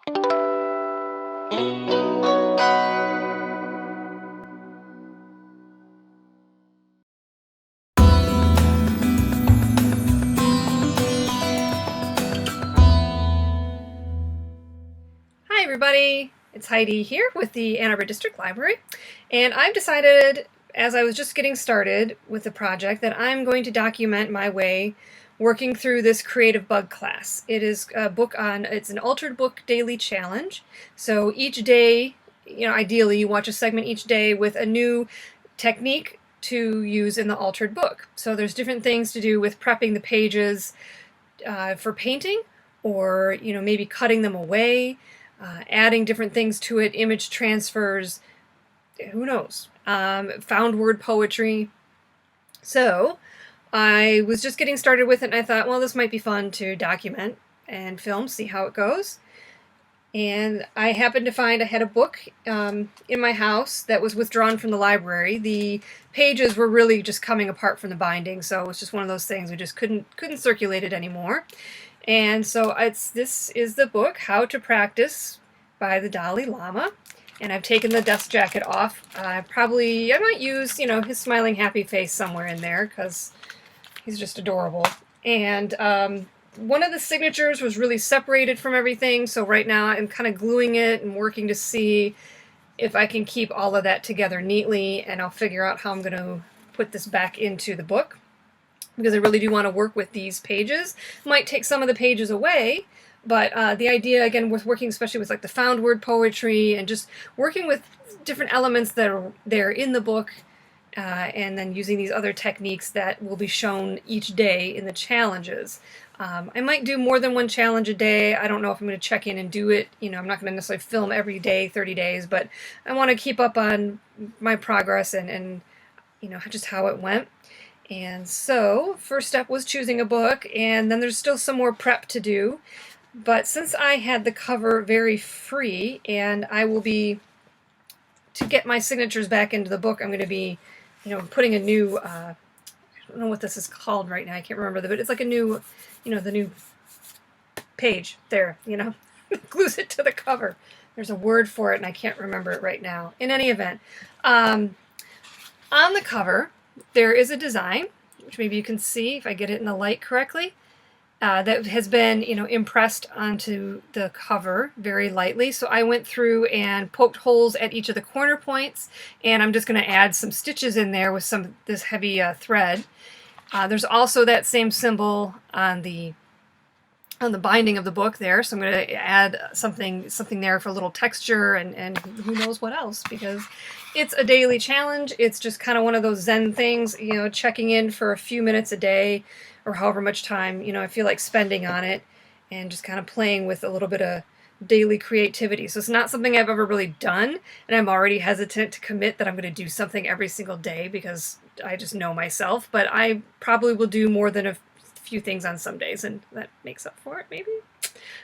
Hi everybody, it's Heidi here with the Ann Arbor District Library, and I've decided, as I was just getting started with the project, that I'm going to document my way working through this creative bug class. It is a book it's an altered book daily challenge, so each day, ideally you watch a segment each day with a new technique to use in the altered book. So there's different things to do with prepping the pages for painting, or maybe cutting them away, adding different things to it, image transfers, who knows, found word poetry. So I was just getting started with it, and I thought, well, this might be fun to document and film, see how it goes. And I happened to find I had a book in my house that was withdrawn from the library. The pages were really just coming apart from the binding, so it was just one of those things we just couldn't circulate it anymore. And so this is the book, How to Practice by the Dalai Lama. And I've taken the dust jacket off. I might use, his smiling happy face somewhere in there because he's just adorable. And one of the signatures was really separated from everything, so right now I'm kind of gluing it and working to see if I can keep all of that together neatly, and I'll figure out how I'm going to put this back into the book, because I really do want to work with these pages. Might take some of the pages away, but the idea, again, with working especially with like the found word poetry and just working with different elements that are there in the book, and then using these other techniques that will be shown each day in the challenges. I might do more than one challenge a day. I don't know if I'm going to check in and do it. I'm not going to necessarily film every day, 30 days, but I want to keep up on my progress and just how it went. And so, first step was choosing a book, and then there's still some more prep to do. But since I had the cover very free, and I will be, to get my signatures back into the book, I'm going to be, putting a new, I don't know what this is called right now, I can't remember, but it's like a new, the new page there, glues it to the cover. There's a word for it, and I can't remember it right now. In any event, on the cover, there is a design, which maybe you can see if I get it in the light correctly, that has been, impressed onto the cover very lightly. So I went through and poked holes at each of the corner points, and I'm just going to add some stitches in there with some this heavy thread. There's also that same symbol on the binding of the book there, so I'm going to add something there for a little texture and who knows what else, because it's a daily challenge. It's just kind of one of those Zen things, checking in for a few minutes a day or however much time I feel like spending on it, and just kind of playing with a little bit of daily creativity. So it's not something I've ever really done, and I'm already hesitant to commit that I'm going to do something every single day because I just know myself, but I probably will do more than a few things on some days, and that makes up for it, maybe.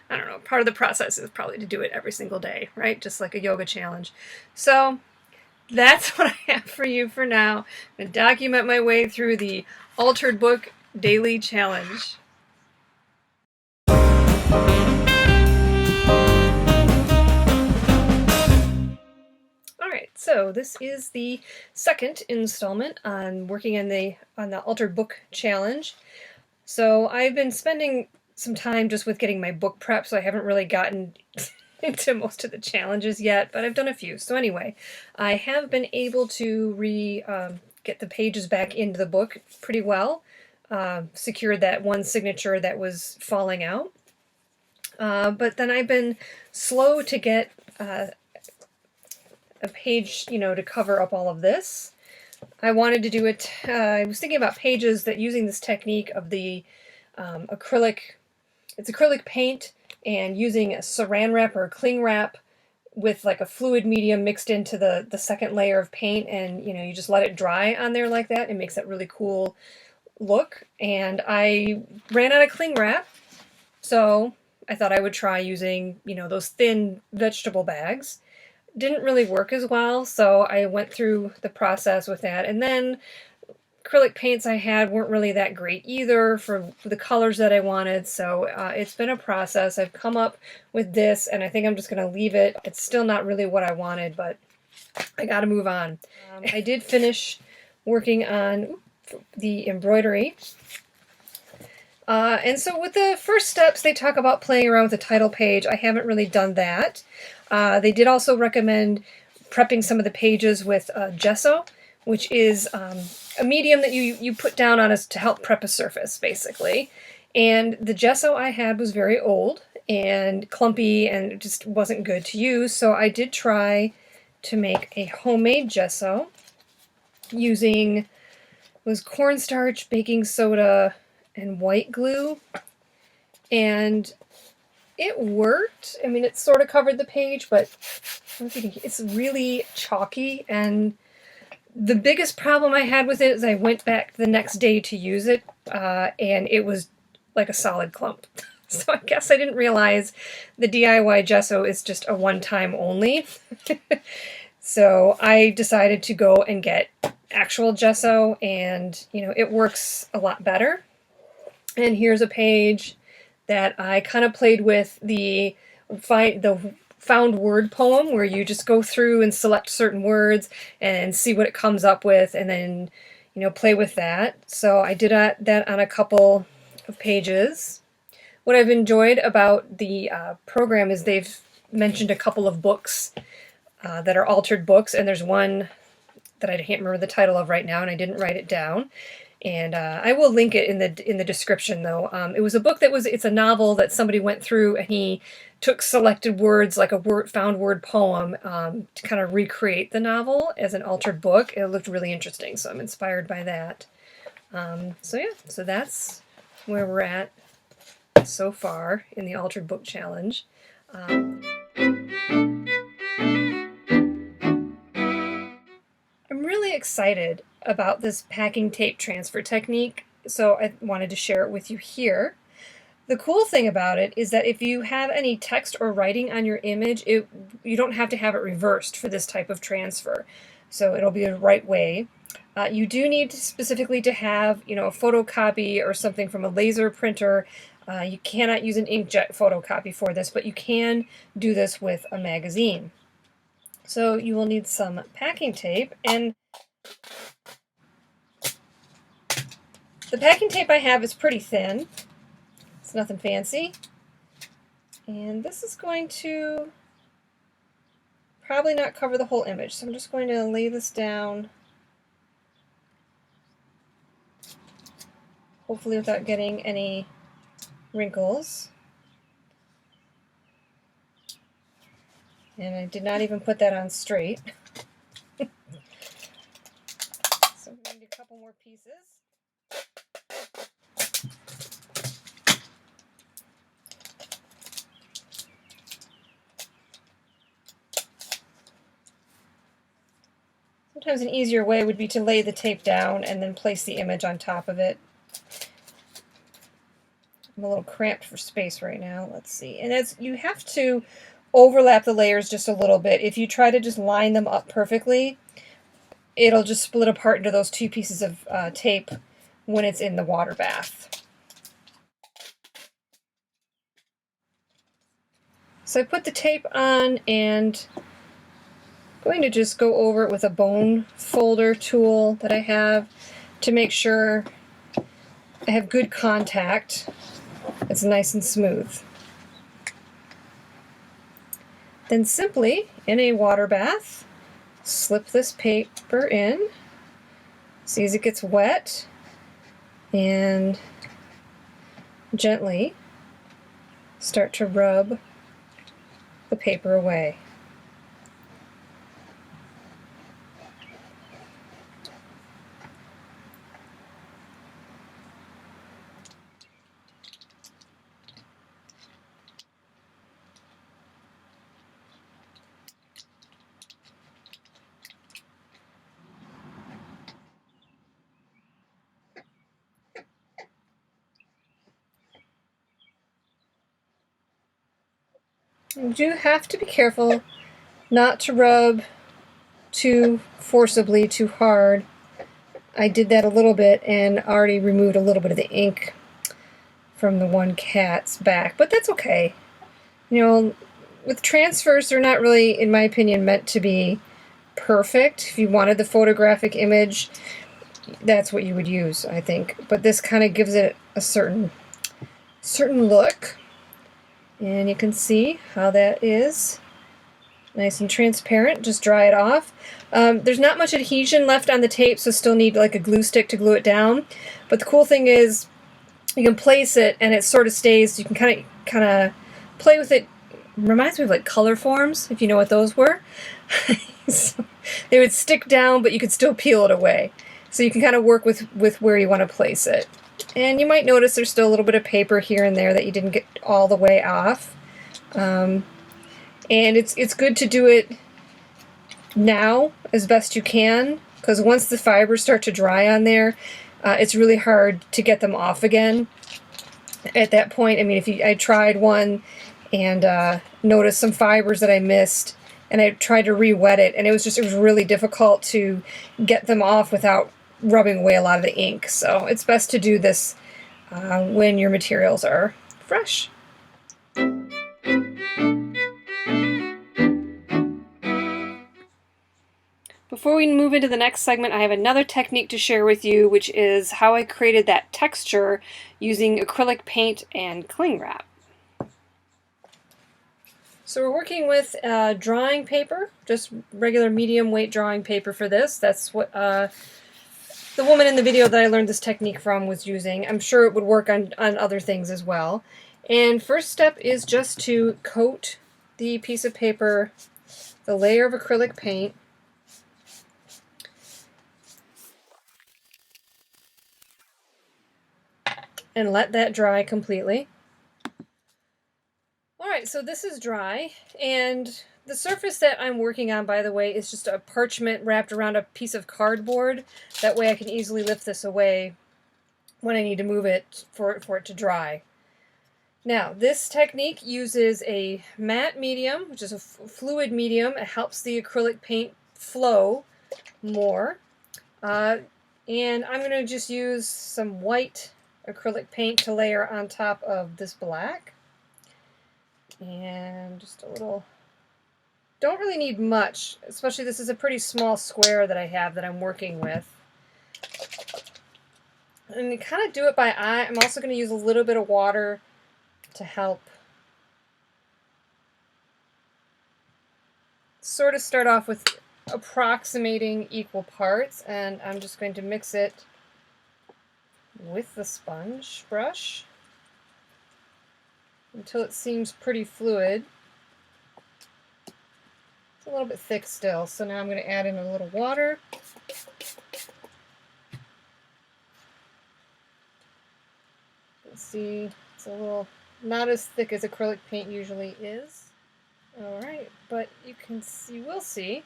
I don't know. Part of the process is probably to do it every single day, right? Just like a yoga challenge. So that's what I have for you for now. I'm going to document my way through the Altered Book Daily Challenge. Alright, so this is the second installment on working on the Altered Book Challenge. So I've been spending some time just with getting my book prep, so I haven't really gotten into most of the challenges yet, but I've done a few. So anyway, I have been able to get the pages back into the book pretty well, secured that one signature that was falling out. But then I've been slow to get a page, to cover up all of this. I wanted to do it, I was thinking about pages that using this technique of the acrylic paint, and using a saran wrap or a cling wrap with like a fluid medium mixed into the second layer of paint, and you just let it dry on there like that. It makes that really cool look. And I ran out of cling wrap, so I thought I would try using those thin vegetable bags. Didn't really work as well, so I went through the process with that, and then acrylic paints I had weren't really that great either for the colors that I wanted, so it's been a process. I've come up with this, and I think I'm just going to leave it. It's still not really what I wanted, but I got to move on. I did finish working on the embroidery. And so with the first steps, they talk about playing around with the title page. I haven't really done that. They did also recommend prepping some of the pages with gesso, which is a medium that you put down on us to help prep a surface, basically. And the gesso I had was very old and clumpy and it just wasn't good to use, so I did try to make a homemade gesso using cornstarch, baking soda, and white glue, and it worked. I mean, it sort of covered the page, but it's really chalky, and the biggest problem I had with it is I went back the next day to use it, and it was like a solid clump. So I guess I didn't realize the DIY gesso is just a one-time only. So I decided to go and get actual gesso, and it works a lot better. And here's a page that I kind of played with the found word poem, where you just go through and select certain words and see what it comes up with, and then play with that. So I did that on a couple of pages. What I've enjoyed about the program is they've mentioned a couple of books that are altered books, and there's one that I can't remember the title of right now, and I didn't write it down. And I will link it in the description, though. It was a book it's a novel that somebody went through, and he took selected words, like a found word poem, to kind of recreate the novel as an altered book. It looked really interesting, so I'm inspired by that. So yeah, so that's where we're at so far in the altered book challenge. I'm really excited about this packing tape transfer technique, so I wanted to share it with you here. The cool thing about it is that if you have any text or writing on your image, you don't have to have it reversed for this type of transfer, so it'll be the right way. You do need specifically to have a photocopy or something from a laser printer. You cannot use an inkjet photocopy for this, but you can do this with a magazine. So you will need some packing tape, and the packing tape I have is pretty thin. It's nothing fancy. And this is going to probably not cover the whole image, so I'm just going to lay this down, hopefully without getting any wrinkles. And I did not even put that on straight. So I'm going to need a couple more pieces. Sometimes an easier way would be to lay the tape down and then place the image on top of it. I'm a little cramped for space right now. Let's see. And you have to overlap the layers just a little bit. If you try to just line them up perfectly, it'll just split apart into those two pieces of tape when it's in the water bath. So I put the tape on, and I'm going to just go over it with a bone folder tool that I have to make sure I have good contact. It's nice and smooth. Then simply, in a water bath, slip this paper in, see as it gets wet, and gently start to rub the paper away. You do have to be careful not to rub too forcibly, too hard, I did that a little bit and already removed a little bit of the ink from the one cat's back, but that's okay. You know, with transfers, they're not really, in my opinion, meant to be perfect. If you wanted the photographic image, that's what you would use, I think. But this kind of gives it a certain look. And you can see how that is. Nice and transparent. Just dry it off. There's not much adhesion left on the tape, so still need like a glue stick to glue it down. But the cool thing is you can place it and it sort of stays. You can kind of play with it. Reminds me of like color forms, if you know what those were. So they would stick down, but you could still peel it away. So you can kind of work with where you want to place it. And you might notice there's still a little bit of paper here and there that you didn't get all the way off. And it's good to do it now as best you can, because once the fibers start to dry on there, it's really hard to get them off again. At that point, I mean, I tried one and noticed some fibers that I missed, and I tried to re-wet it, and it was really difficult to get them off without rubbing away a lot of the ink. So it's best to do this when your materials are fresh. Before we move into the next segment, I have another technique to share with you, which is how I created that texture using acrylic paint and cling wrap. So we're working with drawing paper, just regular medium weight drawing paper for this. That's what the woman in the video that I learned this technique from was using. I'm sure it would work on other things as well. And first step is just to coat the piece of paper, the layer of acrylic paint, and let that dry completely. Alright, so this is dry, and the surface that I'm working on, by the way, is just a parchment wrapped around a piece of cardboard. That way I can easily lift this away when I need to move it for it to dry. Now, this technique uses a matte medium, which is a fluid medium. It helps the acrylic paint flow more. And I'm going to just use some white acrylic paint to layer on top of this black. And just a little, don't really need much, especially this is a pretty small square that I have that I'm working with. And you kind of do it by eye. I'm also going to use a little bit of water to help sort of start off with approximating equal parts, and I'm just going to mix it with the sponge brush until it seems pretty fluid. It's a little bit thick still, so now I'm going to add in a little water. Let's see, it's a little not as thick as acrylic paint usually is. Alright, but you will see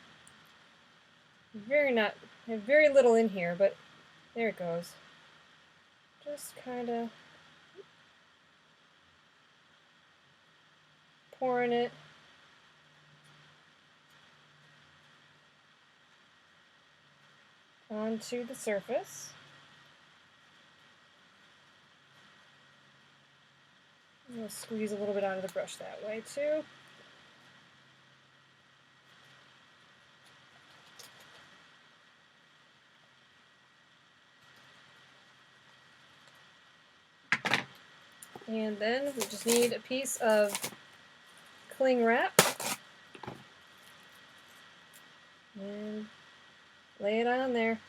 I have very little in here, but there it goes. Just kind of pouring it onto the surface. I'm going to squeeze a little bit out of the brush that way too. And then we just need a piece of cling wrap and lay it on there.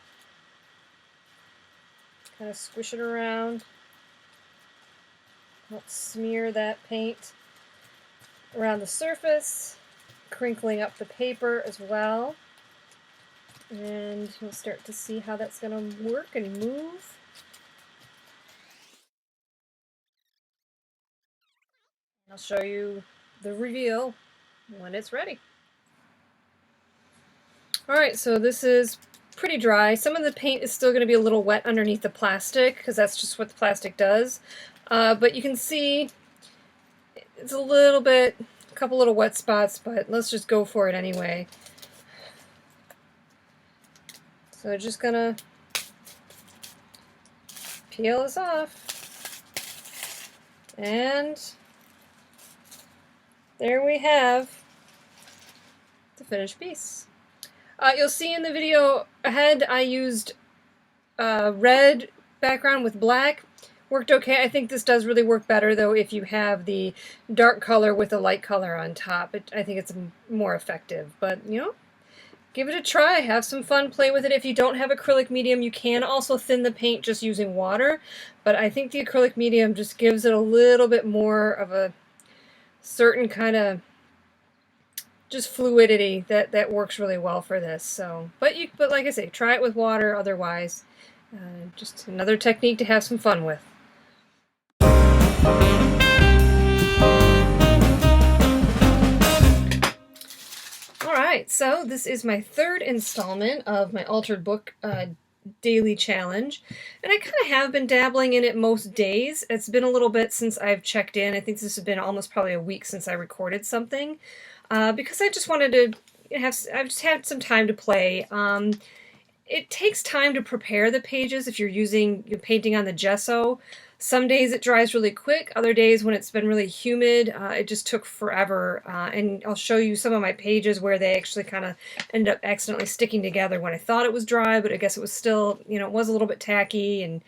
Kind of squish it around. Help smear that paint around the surface, crinkling up the paper as well. And you'll start to see how that's going to work and move. I'll show you the reveal when it's ready. Alright, so this is pretty dry. Some of the paint is still going to be a little wet underneath the plastic, because that's just what the plastic does. But you can see it's a couple little wet spots, but let's just go for it anyway. So just gonna peel this off. And there we have the finished piece. You'll see in the video ahead I used red background with black. Worked okay. I think this does really work better though if you have the dark color with the light color on top. I think it's more effective, but you know, give it a try, have some fun, play with it. If you don't have acrylic medium, you can also thin the paint just using water, but I think the acrylic medium just gives it a little bit more of a certain kind of just fluidity that works really well for this. So, but like I say, try it with water otherwise. Just another technique to have some fun with. Alright, so this is my third installment of my Altered Book daily challenge, and I kind of have been dabbling in it most days. It's been a little bit since I've checked in. I think this has been almost probably a week since I recorded something, because I just wanted to I've just had some time to play. It takes time to prepare the pages if you're painting on the gesso. Some days it dries really quick, other days when it's been really humid, it just took forever. And I'll show you some of my pages where they actually kind of ended up accidentally sticking together when I thought it was dry, but I guess it was still, you know, it was a little bit tacky,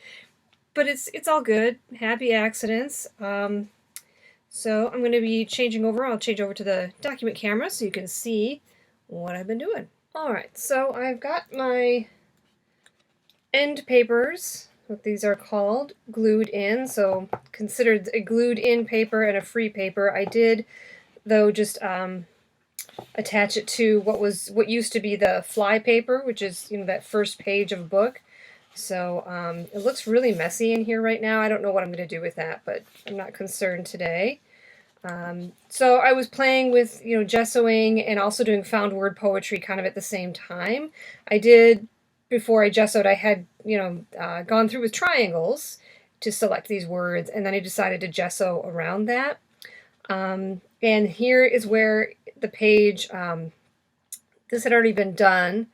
but it's all good. Happy accidents. So I'm going to be changing over. I'll change over to the document camera so you can see what I've been doing. Alright, so I've got my end papers, what these are called, glued in, so considered a glued in paper and a free paper. I did, though, just attach it to what used to be the fly paper, which is, you know, that first page of a book. So it looks really messy in here right now. I don't know what I'm going to do with that, but I'm not concerned today. So I was playing with, you know, gessoing and also doing found word poetry kind of at the same time. I did, before I gessoed, I had, you know, gone through with triangles to select these words, and then I decided to gesso around that. And here is where the page, this had already been done,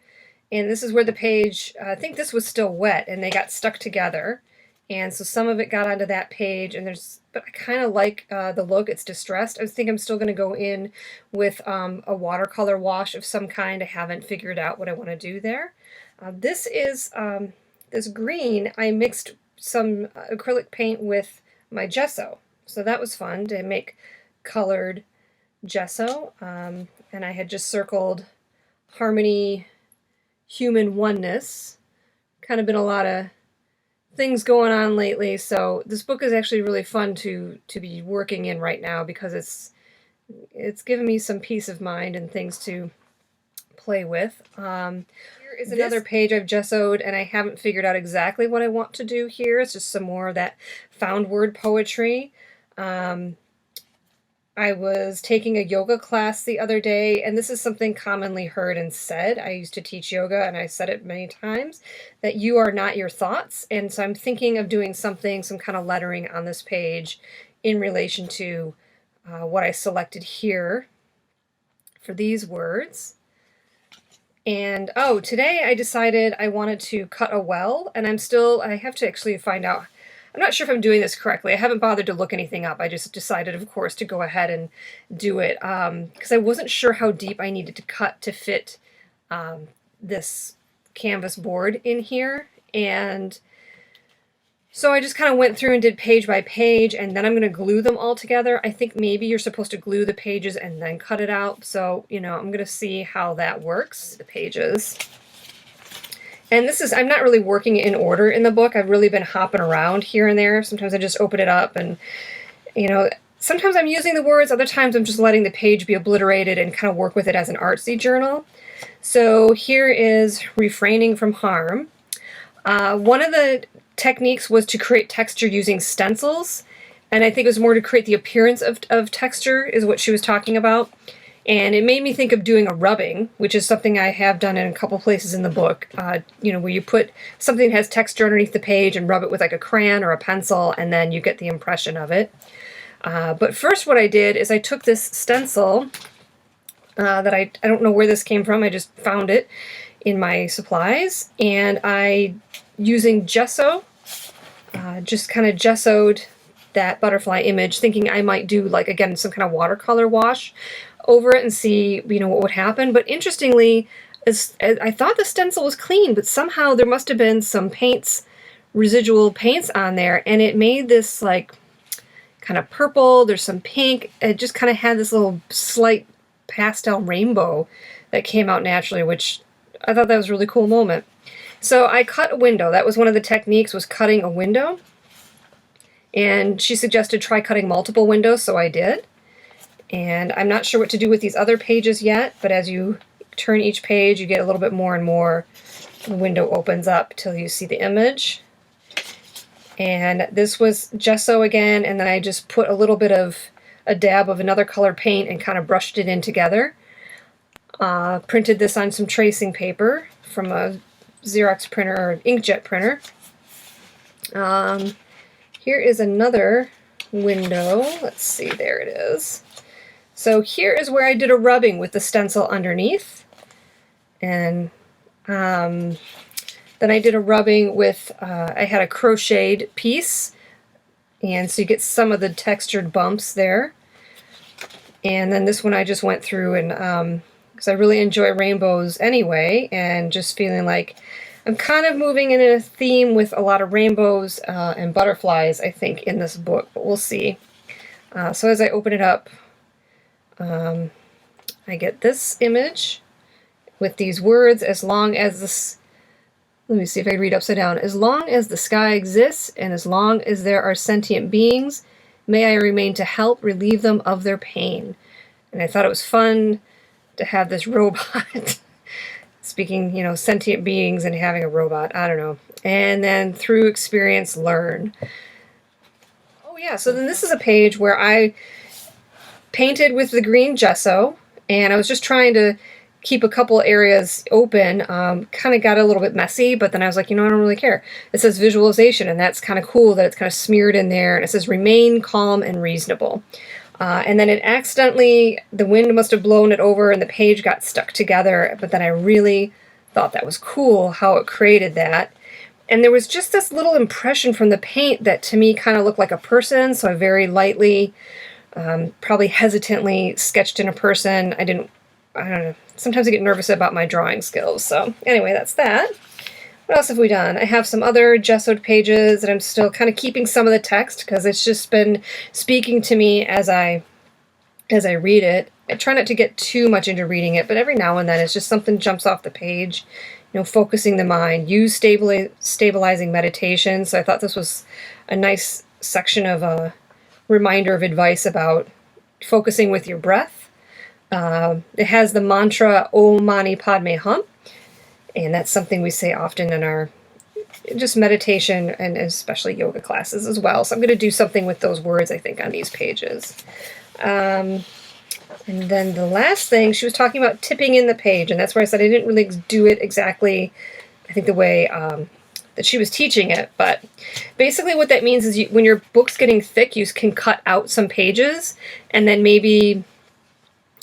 and this is where the page, I think this was still wet, and they got stuck together. And so some of it got onto that page, and but I kind of like the look. It's distressed. I think I'm still going to go in with a watercolor wash of some kind. I haven't figured out what I want to do there. This is, this green, I mixed some acrylic paint with my gesso. So that was fun to make colored gesso. And I had just circled harmony, human oneness. Kind of been a lot of things going on lately, so this book is actually really fun to be working in right now because it's given me some peace of mind and things to play with. Here is another page I've gessoed, and I haven't figured out exactly what I want to do here. It's just some more of that found word poetry. I was taking a yoga class the other day, and this is something commonly heard and said. I used to teach yoga, and I said it many times, that you are not your thoughts. And so I'm thinking of doing something, some kind of lettering on this page in relation to what I selected here for these words. And, oh, today I decided I wanted to cut a well, and I have to actually find out. I'm not sure if I'm doing this correctly. I haven't bothered to look anything up. I just decided, of course, to go ahead and do it because I wasn't sure how deep I needed to cut to fit this canvas board in here. And so I just kind of went through and did page by page, and then I'm going to glue them all together. I think maybe you're supposed to glue the pages and then cut it out. So, you know, I'm going to see how that works, the pages. And this is, I'm not really working in order in the book. I've really been hopping around here and there. Sometimes I just open it up and, you know, sometimes I'm using the words, other times I'm just letting the page be obliterated and kind of work with it as an artsy journal. So here is refraining from harm. One of the techniques was to create texture using stencils, and I think it was more to create the appearance of texture is what she was talking about. And it made me think of doing a rubbing, which is something I have done in a couple places in the book, you know, where you put something that has texture underneath the page and rub it with like a crayon or a pencil, and then you get the impression of it. But first what I did is I took this stencil that I don't know where this came from, I just found it in my supplies, and using gesso just kind of gessoed that butterfly image, thinking I might do, like, again, some kind of watercolor wash over it and see, what would happen. But interestingly, I thought the stencil was clean, but somehow there must have been some residual paints on there, and it made this, like, kind of purple. There's some pink. It just kind of had this little slight pastel rainbow that came out naturally, which I thought that was a really cool moment. So I cut a window. That was one of the techniques, was cutting a window. And she suggested try cutting multiple windows, so I did. And I'm not sure what to do with these other pages yet, but as you turn each page, you get a little bit more and more. The window opens up till you see the image. And this was gesso again, and then I just put a little bit of a dab of another color paint and kind of brushed it in together. Printed this on some tracing paper from a Xerox printer or inkjet printer. Here is another window. Let's see, there it is. So here is where I did a rubbing with the stencil underneath. And then I did a rubbing with, I had a crocheted piece. And so you get some of the textured bumps there. And then this one I just went through and, because I really enjoy rainbows anyway, and just feeling like I'm kind of moving in a theme with a lot of rainbows and butterflies, I think, in this book, but we'll see. So as I open it up, I get this image with these words, as long as this, let me see if I can read upside down. As long as the sky exists and as long as there are sentient beings, may I remain to help relieve them of their pain. And I thought it was fun to have this robot speaking, sentient beings and having a robot. I don't know. And then through experience, learn. Oh yeah, so then this is a page where I painted with the green gesso, and I was just trying to keep a couple areas open. Kind of got a little bit messy, but then I was like, I don't really care. It says visualization, and that's kind of cool that it's kind of smeared in there, and it says remain calm and reasonable. And then it accidentally, the wind must have blown it over and the page got stuck together, but then I really thought that was cool how it created that. And there was just this little impression from the paint that to me kind of looked like a person, so I very lightly, probably hesitantly sketched in a person. I don't know, sometimes I get nervous about my drawing skills. So anyway, that's that. What else have we done? I have some other gessoed pages that I'm still kind of keeping some of the text because it's just been speaking to me as I read it. I try not to get too much into reading it, but every now and then it's just something jumps off the page. Focusing the mind. Use stabilizing meditation. So I thought this was a nice section of a reminder of advice about focusing with your breath. It has the mantra Om Mani Padme Hum. And that's something we say often in our just meditation and especially yoga classes as well. So I'm going to do something with those words, I think, on these pages. And then the last thing, she was talking about tipping in the page, and that's where I said I didn't really do it exactly, I think, the way that she was teaching it. But basically what that means is when your book's getting thick, you can cut out some pages and then maybe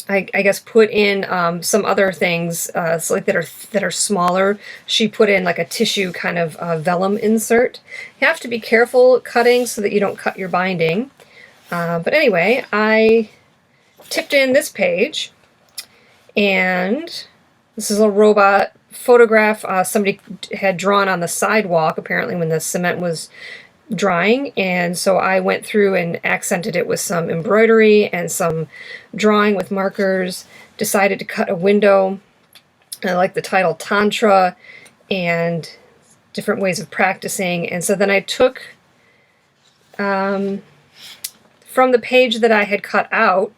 I guess put in some other things so like that are smaller. She put in like a tissue kind of vellum insert. You have to be careful cutting so that you don't cut your binding. But anyway, I tipped in this page, and this is a robot photograph somebody had drawn on the sidewalk apparently when the cement was drying, and so I went through and accented it with some embroidery and some drawing with markers. Decided to cut a window. I like the title Tantra and different ways of practicing, and so then I took from the page that I had cut out,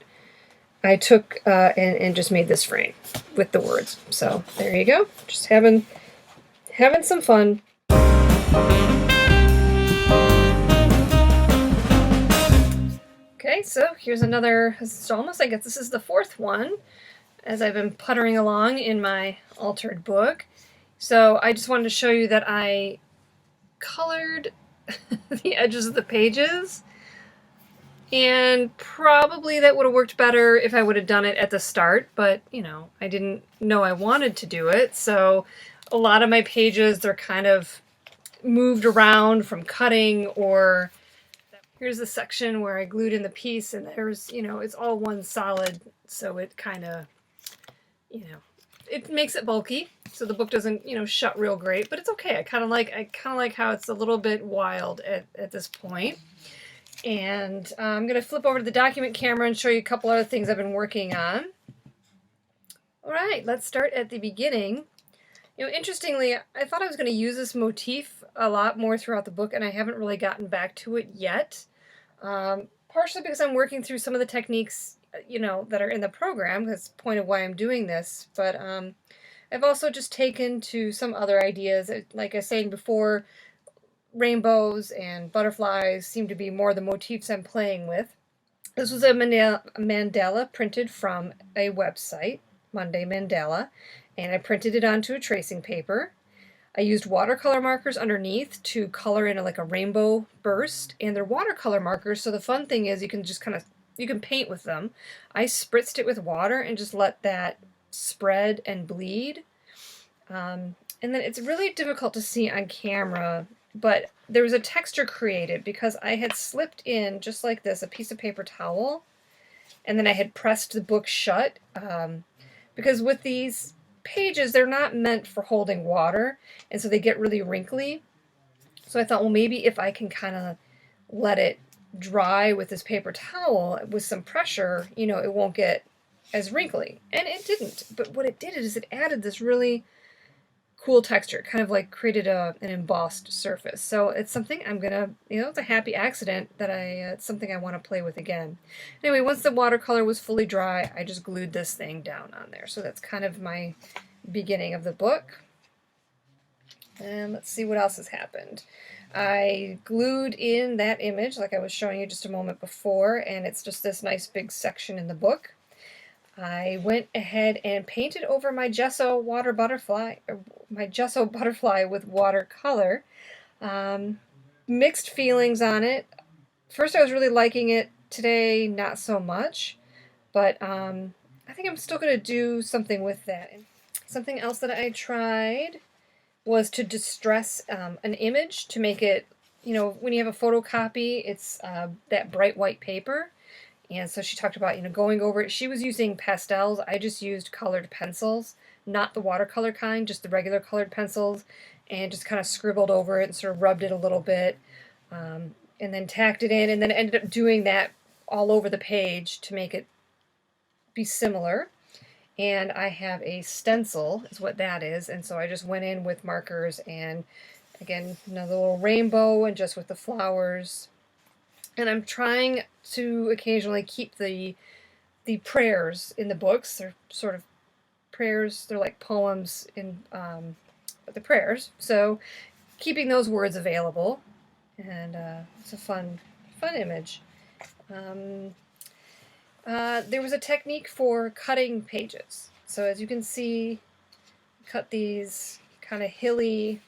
I took and just made this frame with the words. So there you go, just having some fun. Okay, so here's another installment. I guess this is the fourth one as I've been puttering along in my altered book. So I just wanted to show you that I colored the edges of the pages, and probably that would have worked better if I would have done it at the start, but I didn't know I wanted to do it. So a lot of my pages, they're kind of moved around from cutting, or here's the section where I glued in the piece and there's, it's all one solid, so it kind of, it makes it bulky, so the book doesn't, shut real great, but it's okay. I kind of like how it's a little bit wild at this point. And I'm going to flip over to the document camera and show you a couple other things I've been working on. All right, let's start at the beginning. Interestingly, I thought I was going to use this motif a lot more throughout the book, and I haven't really gotten back to it yet. Partially because I'm working through some of the techniques, that are in the program. That's the point of why I'm doing this. But I've also just taken to some other ideas. Like I was saying before, rainbows and butterflies seem to be more the motifs I'm playing with. This was a mandala printed from a website, Monday Mandala, and I printed it onto a tracing paper. I used watercolor markers underneath to color in like a rainbow burst, and they're watercolor markers, so the fun thing is you can just you can paint with them. I spritzed it with water and just let that spread and bleed. And then it's really difficult to see on camera, but there was a texture created because I had slipped in, just like this, a piece of paper towel, and then I had pressed the book shut, because with these pages, they're not meant for holding water, and so they get really wrinkly. So I thought, well, maybe if I can kind of let it dry with this paper towel with some pressure, it won't get as wrinkly. And it didn't. But what it did is it added this really cool texture, kind of like created an embossed surface. So it's something I'm gonna, it's a happy accident that it's something I want to play with again. Anyway, once the watercolor was fully dry, I just glued this thing down on there. So that's kind of my beginning of the book. And let's see what else has happened. I glued in that image like I was showing you just a moment before, and it's just this nice big section in the book. I went ahead and painted over my gesso butterfly with watercolor. Mixed feelings on it. First I was really liking it. Today, not so much. But I think I'm still going to do something with that. Something else that I tried was to distress an image to make it, when you have a photocopy, it's that bright white paper. And so she talked about, going over it. She was using pastels. I just used colored pencils, not the watercolor kind, just the regular colored pencils, and just kind of scribbled over it and sort of rubbed it a little bit, and then tacked it in, and then ended up doing that all over the page to make it be similar. And I have a stencil, is what that is, and so I just went in with markers and, again, another little rainbow and just with the flowers. And I'm trying to occasionally keep the prayers in the books. They're sort of prayers. They're like poems in the prayers. So keeping those words available, and it's a fun image. There was a technique for cutting pages. So as you can see, cut these kind of hilly,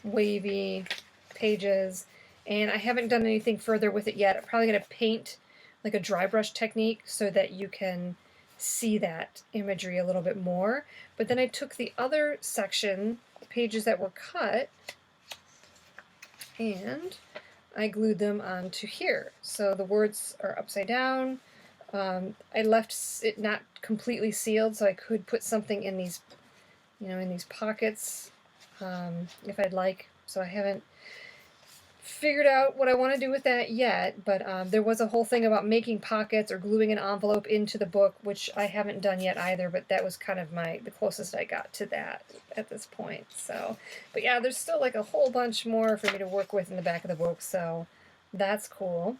wavy pages. And I haven't done anything further with it yet. I'm probably going to paint like a dry brush technique so that you can see that imagery a little bit more. But then I took the other section, the pages that were cut, and I glued them onto here. So the words are upside down. I left it not completely sealed, so I could put something in these, in these pockets if I'd like. So I haven't figured out what I want to do with that yet, but there was a whole thing about making pockets or gluing an envelope into the book, which I haven't done yet either, but that was kind of the closest I got to that at this point. So, but yeah, there's still like a whole bunch more for me to work with in the back of the book, so that's cool.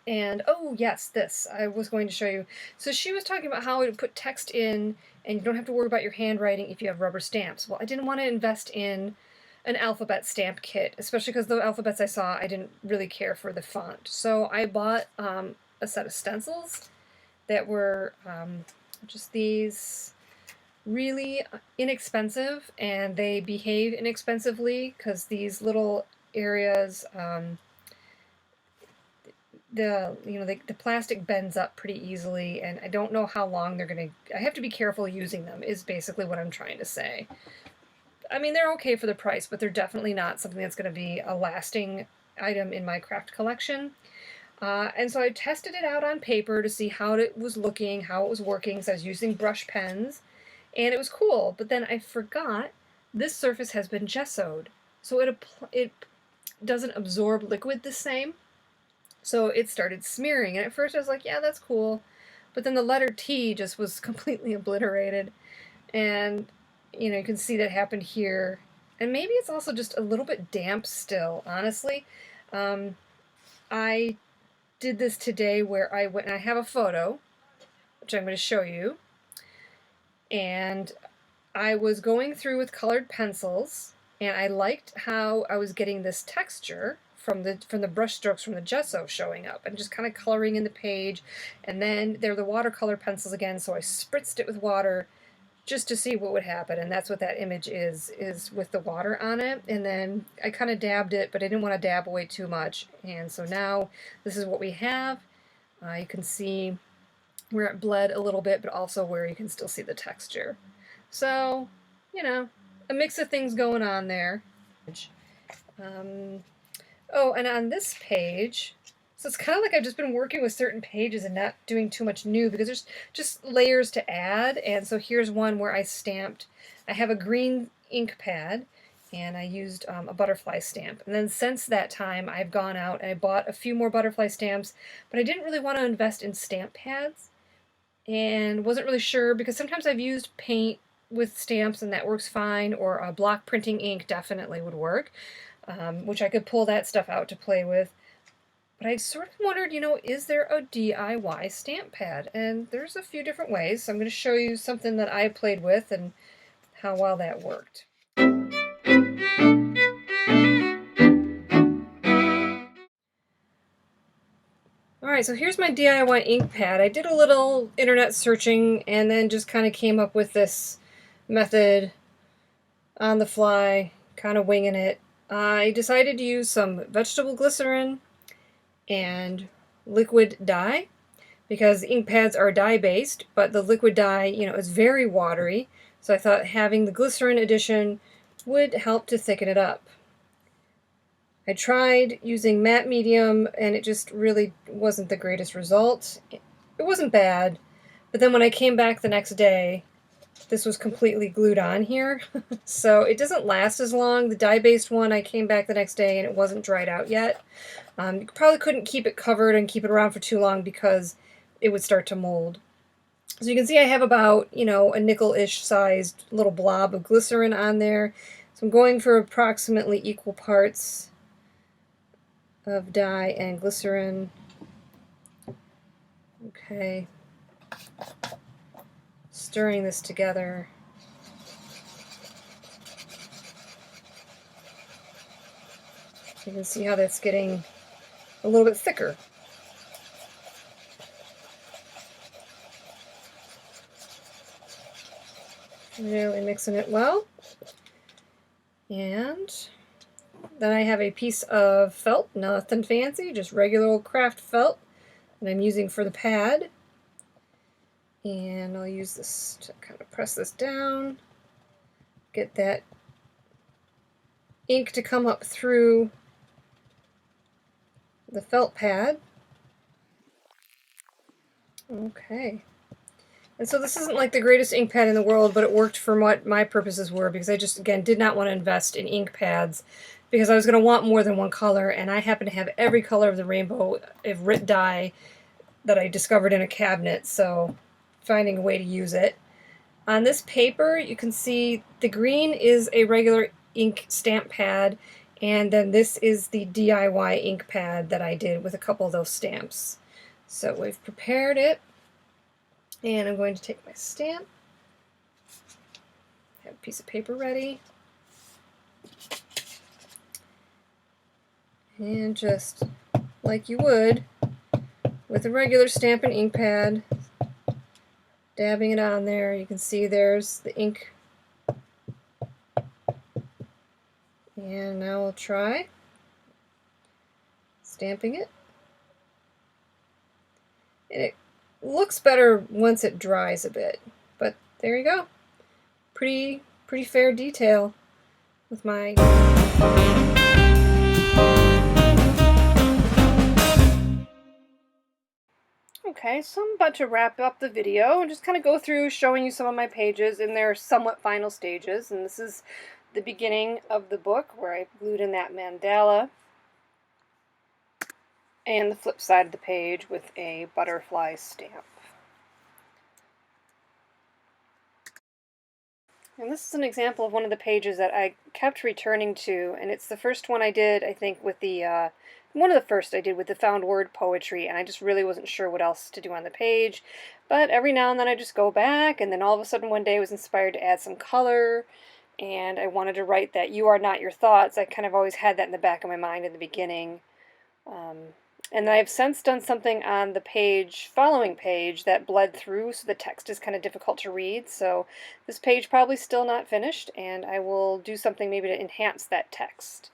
And, oh yes, this, I was going to show you. So she was talking about how to put text in, and you don't have to worry about your handwriting if you have rubber stamps. Well, I didn't want to invest in an alphabet stamp kit, especially because the alphabets I saw, I didn't really care for the font. So I bought a set of stencils that were just these really inexpensive, and they behave inexpensively because these little areas, the plastic bends up pretty easily, and I don't know how long they're gonna. I have to be careful using them, is basically what I'm trying to say. I mean, they're okay for the price, but they're definitely not something that's going to be a lasting item in my craft collection. And so I tested it out on paper to see how it was looking, how it was working. So I was using brush pens, and it was cool. But then I forgot this surface has been gessoed, so it doesn't absorb liquid the same. So it started smearing, and at first I was like, yeah, that's cool. But then the letter T just was completely obliterated, and you can see that happened here. And maybe it's also just a little bit damp still, honestly. I did this today where I went, and I have a photo, which I'm going to show you, and I was going through with colored pencils, and I liked how I was getting this texture from the brush strokes from the gesso showing up, and just kind of coloring in the page. And then there are the watercolor pencils again, so I spritzed it with water just to see what would happen, and that's what that image is with the water on it. And then I kind of dabbed it, but I didn't want to dab away too much, and so now this is what we have. You can see where it bled a little bit, but also where you can still see the texture. So, a mix of things going on there. Oh, and on this page, so it's kind of like I've just been working with certain pages and not doing too much new because there's just layers to add. And so here's one where I stamped, I have a green ink pad, and I used a butterfly stamp. And then since that time, I've gone out and I bought a few more butterfly stamps, but I didn't really want to invest in stamp pads and wasn't really sure because sometimes I've used paint with stamps and that works fine, or a block printing ink definitely would work, which I could pull that stuff out to play with. But I sort of wondered, is there a DIY stamp pad? And there's a few different ways. So I'm going to show you something that I played with and how well that worked. Alright, so here's my DIY ink pad. I did a little internet searching and then just kind of came up with this method on the fly, kind of winging it. I decided to use some vegetable glycerin and liquid dye because ink pads are dye-based, but the liquid dye, is very watery. So I thought having the glycerin addition would help to thicken it up. I tried using matte medium, and it just really wasn't the greatest result. It wasn't bad, but then when I came back the next day, this was completely glued on here. So it doesn't last as long. The dye-based one, I came back the next day and it wasn't dried out yet. You probably couldn't keep it covered and keep it around for too long because it would start to mold. So you can see I have about, a nickel-ish sized little blob of glycerin on there. So I'm going for approximately equal parts of dye and glycerin. Okay. Stirring this together. You can see how that's getting a little bit thicker. Really mixing it well. And then I have a piece of felt, nothing fancy, just regular old craft felt that I'm using for the pad. And I'll use this to kind of press this down, get that ink to come up through the felt pad. Okay. And so this isn't like the greatest ink pad in the world, but it worked for what my purposes were because I just, again, did not want to invest in ink pads because I was going to want more than one color, and I happen to have every color of the rainbow of Rit dye that I discovered in a cabinet, so finding a way to use it. On this paper, you can see the green is a regular ink stamp pad, and then this is the DIY ink pad that I did with a couple of those stamps. So we've prepared it, and I'm going to take my stamp, have a piece of paper ready, and just like you would with a regular stamp and ink pad, dabbing it on there. You can see there's the ink. And now we'll try stamping it. And it looks better once it dries a bit, but there you go. Pretty fair detail. with my... Okay, so I'm about to wrap up the video and just kind of go through showing you some of my pages in their somewhat final stages. And this is the beginning of the book where I glued in that mandala, and the flip side of the page with a butterfly stamp. And this is an example of one of the pages that I kept returning to, and it's the first one I did, I think, with the, one of the first I did with the found word poetry, and I just really wasn't sure what else to do on the page. But every now and then I just go back, and then all of a sudden one day I was inspired to add some color, and I wanted to write that "you are not your thoughts." I kind of always had that in the back of my mind in the beginning. And I've since done something on the following page that bled through, so the text is kind of difficult to read. So this page probably still not finished, and I will do something maybe to enhance that text.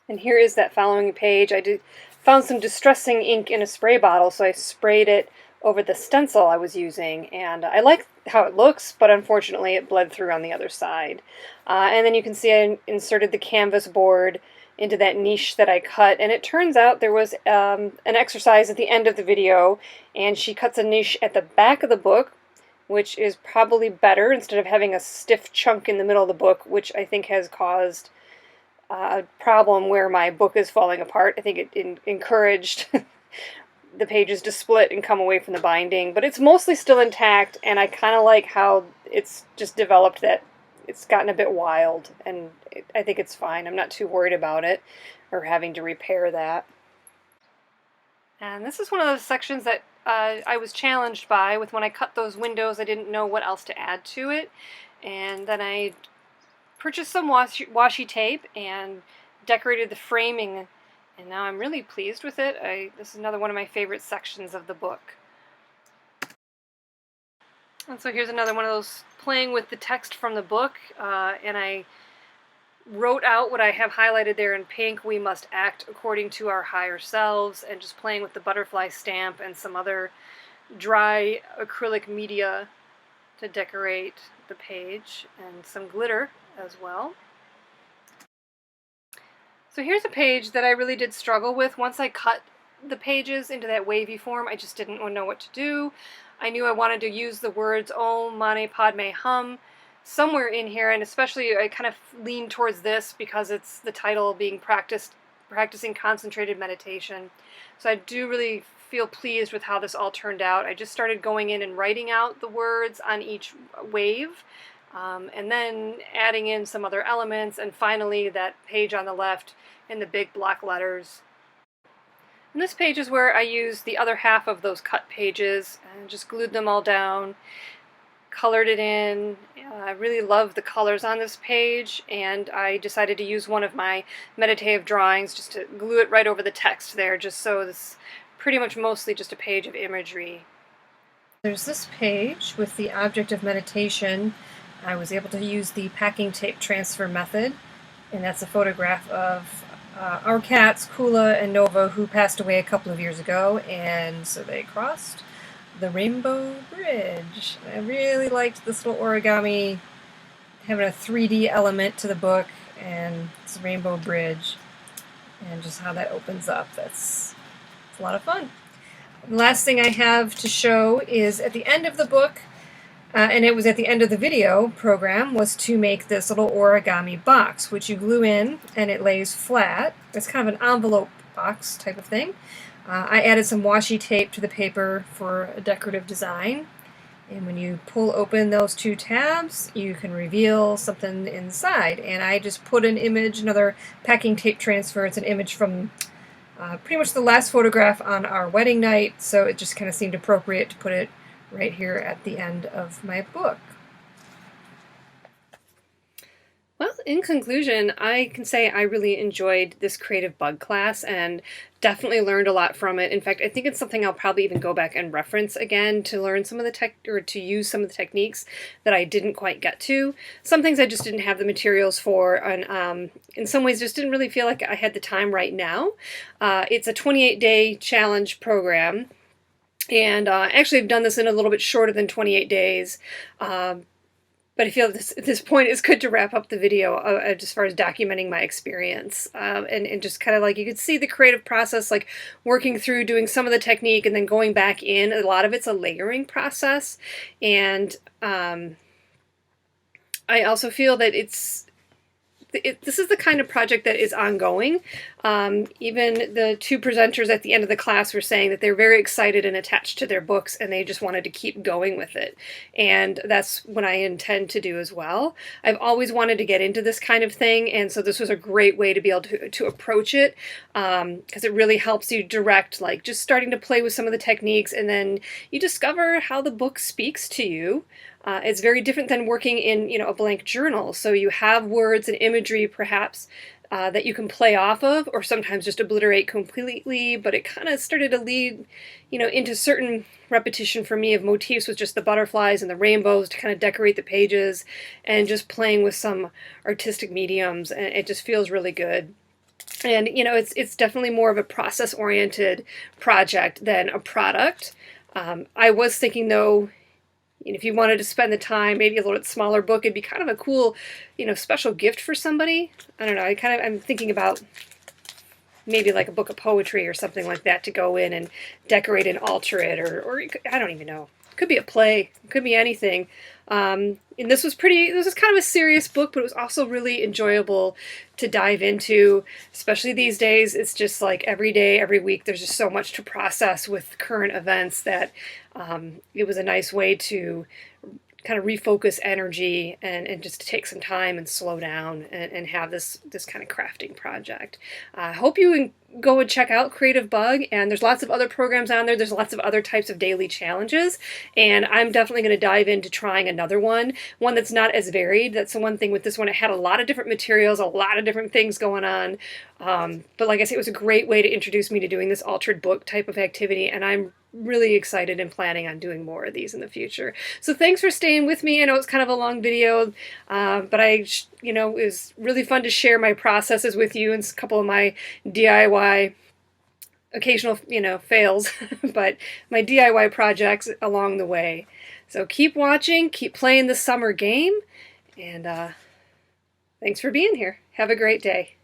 And here is that following page. I found some distressing ink in a spray bottle, so I sprayed it over the stencil I was using, and I like how it looks, but unfortunately it bled through on the other side. And then you can see I inserted the canvas board into that niche that I cut, and it turns out there was an exercise at the end of the video, and she cuts a niche at the back of the book, which is probably better instead of having a stiff chunk in the middle of the book, which I think has caused a problem where my book is falling apart. I think it encouraged the pages to split and come away from the binding, but it's mostly still intact, and I kind of like how it's just developed that it's gotten a bit wild, and I think it's fine. I'm not too worried about it or having to repair that. And this is one of those sections that I was challenged by with when I cut those windows. I didn't know what else to add to it, and then I purchased some washi tape and decorated the framing, and now I'm really pleased with it. This is another one of my favorite sections of the book. And so here's another one of those playing with the text from the book, and I wrote out what I have highlighted there in pink: "We must act according to our higher selves," and just playing with the butterfly stamp and some other dry acrylic media to decorate the page, and some glitter as well. So here's a page that I really did struggle with. Once I cut the pages into that wavy form, I just didn't know what to do. I knew I wanted to use the words Om Mani Padme Hum somewhere in here, and especially I kind of lean towards this because it's the title being practicing concentrated meditation. So I do really feel pleased with how this all turned out. I just started going in and writing out the words on each wave, and then adding in some other elements, and finally that page on the left in the big block letters. And this page is where I used the other half of those cut pages and just glued them all down, colored it in. I really love the colors on this page, and I decided to use one of my meditative drawings just to glue it right over the text there, just so this pretty much mostly just a page of imagery. There's this page with the object of meditation. I was able to use the packing tape transfer method, and that's a photograph of our cats, Kula and Nova, who passed away a couple of years ago, and so they crossed the Rainbow Bridge. I really liked this little origami, having a 3D element to the book, and this Rainbow Bridge, and just how that opens up. It's a lot of fun. The last thing I have to show is at the end of the book, and it was at the end of the video program, was to make this little origami box, which you glue in and it lays flat. It's kind of an envelope box type of thing. I added some washi tape to the paper for a decorative design, and when you pull open those two tabs, you can reveal something inside. And I just put an image, another packing tape transfer. It's an image from pretty much the last photograph on our wedding night, so it just kind of seemed appropriate to put it right here at the end of my book. Well, in conclusion, I can say I really enjoyed this creative bug class and definitely learned a lot from it. In fact, I think it's something I'll probably even go back and reference again to learn some of the to use some of the techniques that I didn't quite get to. Some things I just didn't have the materials for, and in some ways just didn't really feel like I had the time right now. It's a 28-day challenge program, and actually I've done this in a little bit shorter than 28 days. But I feel this point is good to wrap up the video as far as documenting my experience, and just kind of like you could see the creative process, like working through doing some of the technique and then going back in. A lot of it's a layering process, and I also feel that this is the kind of project that is ongoing. Even the two presenters at the end of the class were saying that they're very excited and attached to their books, and they just wanted to keep going with it. And that's what I intend to do as well. I've always wanted to get into this kind of thing, and so this was a great way to be able to approach it, because it really helps you direct, like just starting to play with some of the techniques, and then you discover how the book speaks to you. It's very different than working in, a blank journal. So you have words and imagery, perhaps, that you can play off of, or sometimes just obliterate completely. But it kind of started to lead, into certain repetition for me of motifs with just the butterflies and the rainbows to kind of decorate the pages, and just playing with some artistic mediums. And it just feels really good. And, it's definitely more of a process-oriented project than a product. I was thinking, though, if you wanted to spend the time, maybe a little bit smaller book, it'd be kind of a cool, special gift for somebody. I don't know. I'm thinking about maybe like a book of poetry or something like that to go in and decorate and alter it, or I don't even know. It could be a play. It could be anything. And this was kind of a serious book, but it was also really enjoyable to dive into, especially these days. It's just like every day, every week, there's just so much to process with current events that it was a nice way to kind of refocus energy and just to take some time and slow down and have this kind of crafting project. I hope you go and check out Creative Bug, and there's lots of other programs on there. There's lots of other types of daily challenges, and I'm definitely going to dive into trying another one that's not as varied. That's the one thing with this one. It had a lot of different materials, a lot of different things going on, but like I said, it was a great way to introduce me to doing this altered book type of activity, and I'm really excited and planning on doing more of these in the future. So thanks for staying with me. I know it's kind of a long video, but it was really fun to share my processes with you and a couple of my DIY, occasional, fails, but my DIY projects along the way. So keep watching, keep playing the summer game, and thanks for being here. Have a great day.